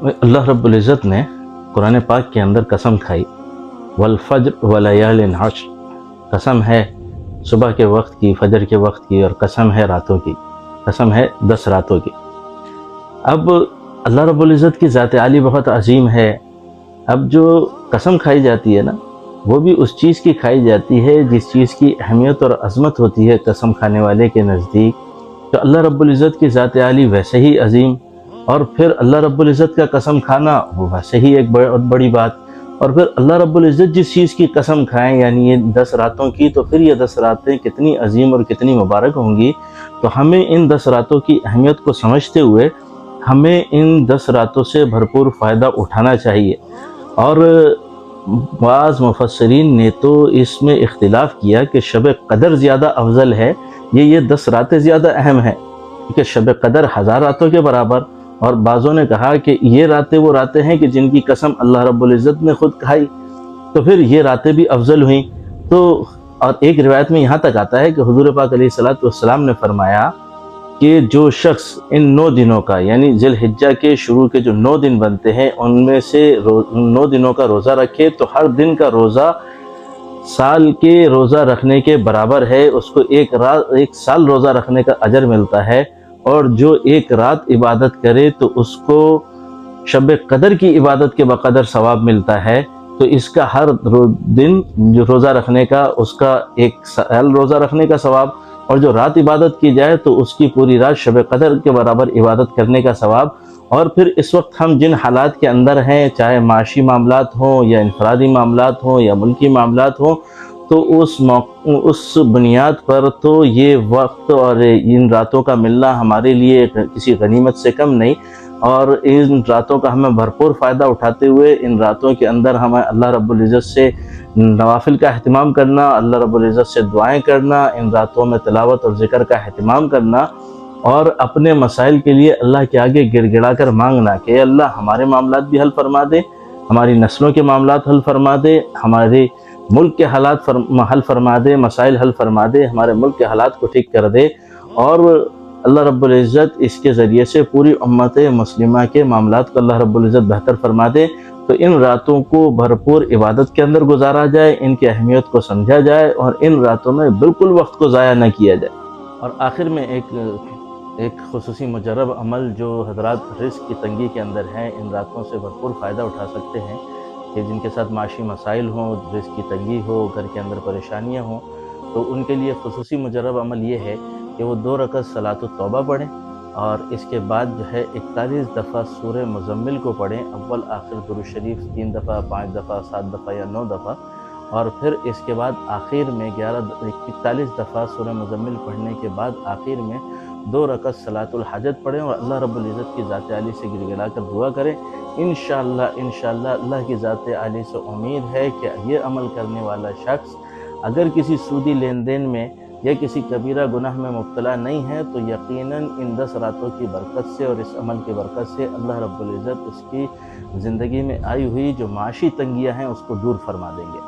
اللہ رب العزت نے قرآن پاک کے اندر قسم کھائی، والفجر ولیال عشر، قسم ہے صبح کے وقت کی، فجر کے وقت کی، اور قسم ہے راتوں کی، قسم ہے 10 راتوں کی۔ اب اللہ رب العزت کی ذات عالی بہت عظیم ہے۔ اب جو قسم کھائی جاتی ہے نا، وہ بھی اس چیز کی کھائی جاتی ہے جس چیز کی اہمیت اور عظمت ہوتی ہے قسم کھانے والے کے نزدیک۔ تو اللہ رب العزت کی ذات عالی ویسے ہی عظیم، اور پھر اللہ رب العزت کا قسم کھانا وہ ویسے ہی ایک بہت بڑی بات۔ اور پھر اللہ رب العزت جس چیز کی قسم کھائیں، یعنی یہ 10 راتوں کی، تو پھر یہ 10 راتیں کتنی عظیم اور کتنی مبارک ہوں گی۔ تو ہمیں ان 10 راتوں کی اہمیت کو سمجھتے ہوئے ہمیں ان 10 راتوں سے بھرپور فائدہ اٹھانا چاہیے۔ اور بعض مفسرین نے تو اس میں اختلاف کیا کہ شب قدر زیادہ افضل ہے، یہ 10 راتیں زیادہ اہم ہیں، کیونکہ شب قدر 1000 راتوں کے برابر۔ اور بعضوں نے کہا کہ یہ راتیں وہ راتیں ہیں کہ جن کی قسم اللہ رب العزت نے خود کھائی، تو پھر یہ راتیں بھی افضل ہوئیں۔ تو اور ایک روایت میں یہاں تک آتا ہے کہ حضور پاک علیہ السلام نے فرمایا کہ جو شخص ان 9 دنوں کا، یعنی ذی الحجہ کے شروع کے جو 9 دن بنتے ہیں، ان میں سے 9 دنوں کا روزہ رکھے تو ہر دن کا روزہ سال کے روزہ رکھنے کے برابر ہے، اس کو ایک سال روزہ رکھنے کا اجر ملتا ہے۔ اور جو ایک رات عبادت کرے تو اس کو شب قدر کی عبادت کے بقدر ثواب ملتا ہے۔ تو اس کا ہر دن جو روزہ رکھنے کا، اس کا ایک سال روزہ رکھنے کا ثواب، اور جو رات عبادت کی جائے تو اس کی پوری رات شب قدر کے برابر عبادت کرنے کا ثواب۔ اور پھر اس وقت ہم جن حالات کے اندر ہیں، چاہے معاشی معاملات ہوں یا انفرادی معاملات ہوں یا ملکی معاملات ہوں، تو اس بنیاد پر تو یہ وقت اور ان راتوں کا ملنا ہمارے لیے کسی غنیمت سے کم نہیں۔ اور ان راتوں کا ہمیں بھرپور فائدہ اٹھاتے ہوئے ان راتوں کے اندر ہمیں اللہ رب العزت سے نوافل کا اہتمام کرنا، اللہ رب العزت سے دعائیں کرنا، ان راتوں میں تلاوت اور ذکر کا اہتمام کرنا، اور اپنے مسائل کے لیے اللہ کے آگے گڑ گڑا کر مانگنا کہ اے اللہ ہمارے معاملات بھی حل فرما دے، ہماری نسلوں کے معاملات حل فرما دے، ہمارے ملک کے حالات حل فرما دے، مسائل حل فرما دے، ہمارے ملک کے حالات کو ٹھیک کر دے، اور اللہ رب العزت اس کے ذریعے سے پوری امت مسلمہ کے معاملات کو اللہ رب العزت بہتر فرما دے۔ تو ان راتوں کو بھرپور عبادت کے اندر گزارا جائے، ان کی اہمیت کو سمجھا جائے، اور ان راتوں میں بالکل وقت کو ضائع نہ کیا جائے۔ اور آخر میں ایک خصوصی مجرب عمل جو حضرات رزق کی تنگی کے اندر ہیں، ان راتوں سے بھرپور فائدہ اٹھا سکتے ہیں، کہ جن کے ساتھ معاشی مسائل ہوں، رزق کی تنگی ہو، گھر کے اندر پریشانیاں ہوں، تو ان کے لیے خصوصی مجرب عمل یہ ہے کہ وہ 2 رکعت صلاۃ التوبہ پڑھیں، اور اس کے بعد جو ہے 41 دفعہ سورہ مزمل کو پڑھیں، اول آخر درود شریف 3 دفعہ، 5 دفعہ، 7 دفعہ یا 9 دفعہ، اور پھر اس کے بعد آخر میں 41 دفعہ سورہ مزمل پڑھنے کے بعد آخر میں 2 رکعت صلاۃ الحاجت پڑھیں، اور اللہ رب العزت کی ذات عالی سے گڑ گڑا کر دعا کریں۔ انشاءاللہ اللہ کی ذات عالی سے امید ہے کہ یہ عمل کرنے والا شخص اگر کسی سودی لین دین میں یا کسی کبیرہ گناہ میں مبتلا نہیں ہے، تو یقیناً ان 10 راتوں کی برکت سے اور اس عمل کی برکت سے اللہ رب العزت اس کی زندگی میں آئی ہوئی جو معاشی تنگیاں ہیں اس کو دور فرما دیں گے۔